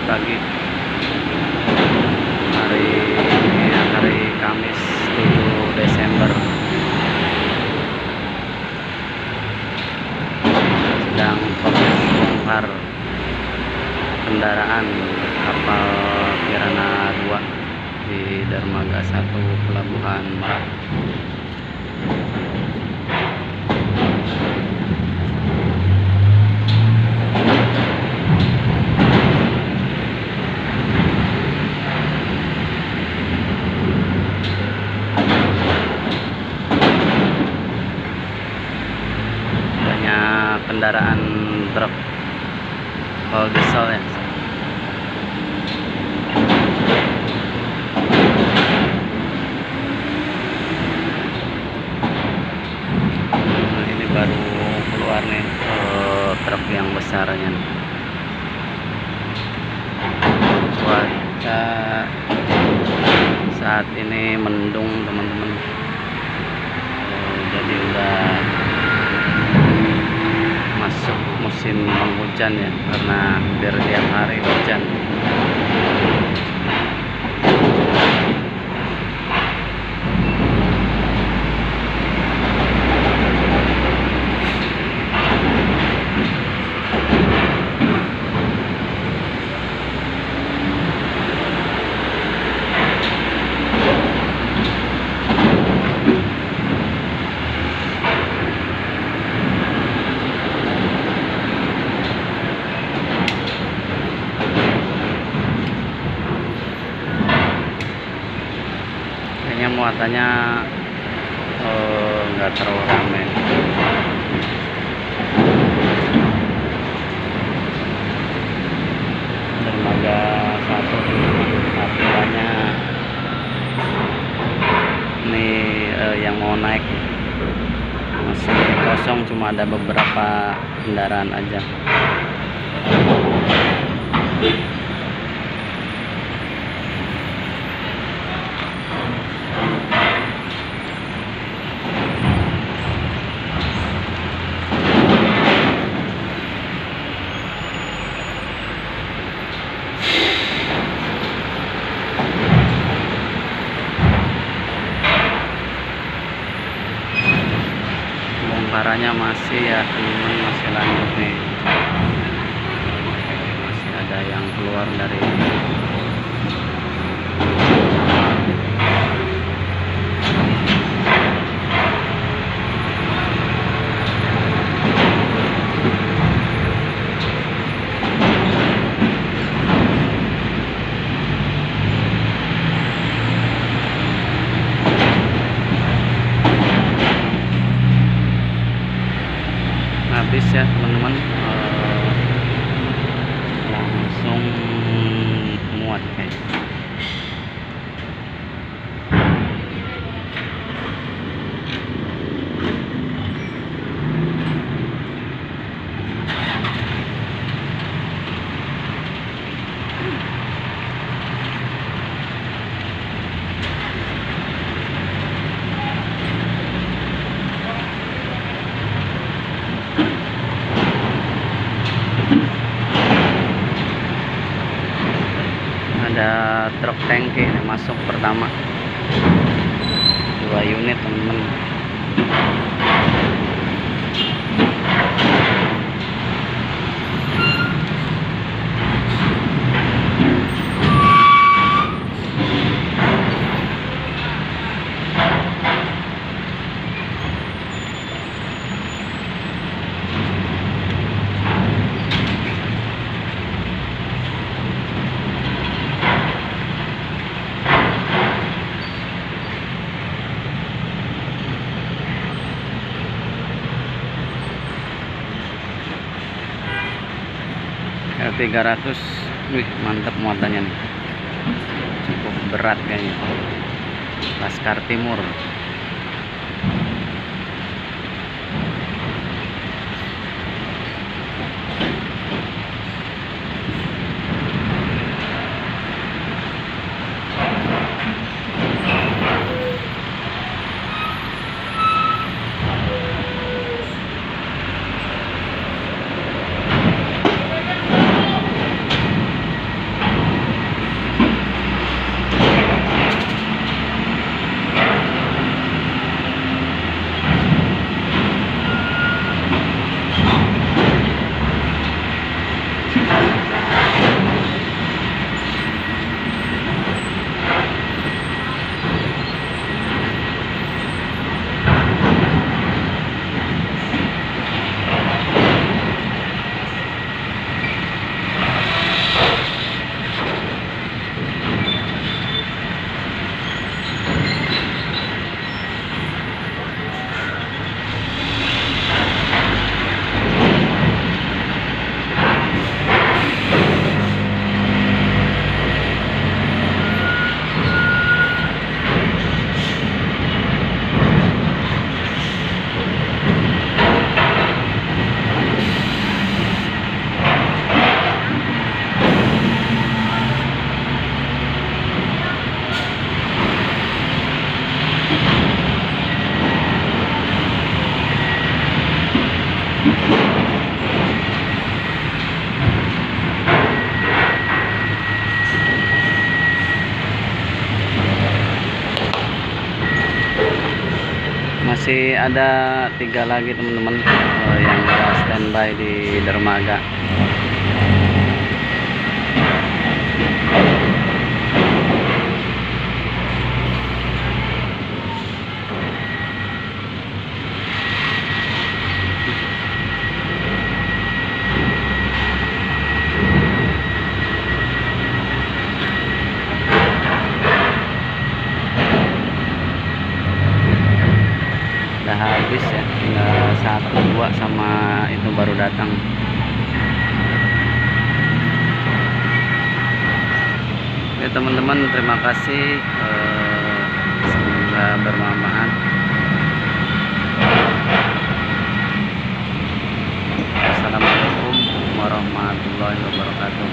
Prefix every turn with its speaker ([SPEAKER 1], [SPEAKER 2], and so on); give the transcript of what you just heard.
[SPEAKER 1] pagi. Hari Kamis 7 Desember. Sedang proses bongkar kendaraan kapal Kirana 2 di Dermaga 1 Pelabuhan Merak. Kendaraan truk all diesel ya. Nah, ini baru keluar nih truk yang besarnya. Cuaca saat ini mendung teman-teman. Jadi udah masuk musim penghujan ya, karena hampir tiap hari hujan. Muatannya nggak terlalu ramai. Dermaga 1 aturannya ini yang mau naik masih kosong, cuma ada beberapa kendaraan aja. Bongkarannya masih ya teman-teman, masih lanjut nih. Masih ada yang keluar dari habis ya teman-teman. Langsung muat kayaknya. Ada truk tangki masuk pertama, 2 unit teman-teman. L300, wih mantap muatannya nih, cukup berat kayaknya. Laskar Timur. masih ada 3 lagi teman-teman yang standby di dermaga. Udah habis ya, tinggal 1, 2 sama itu baru datang. Oke teman-teman, terima kasih, semoga bermanfaat. Assalamualaikum warahmatullahi wabarakatuh.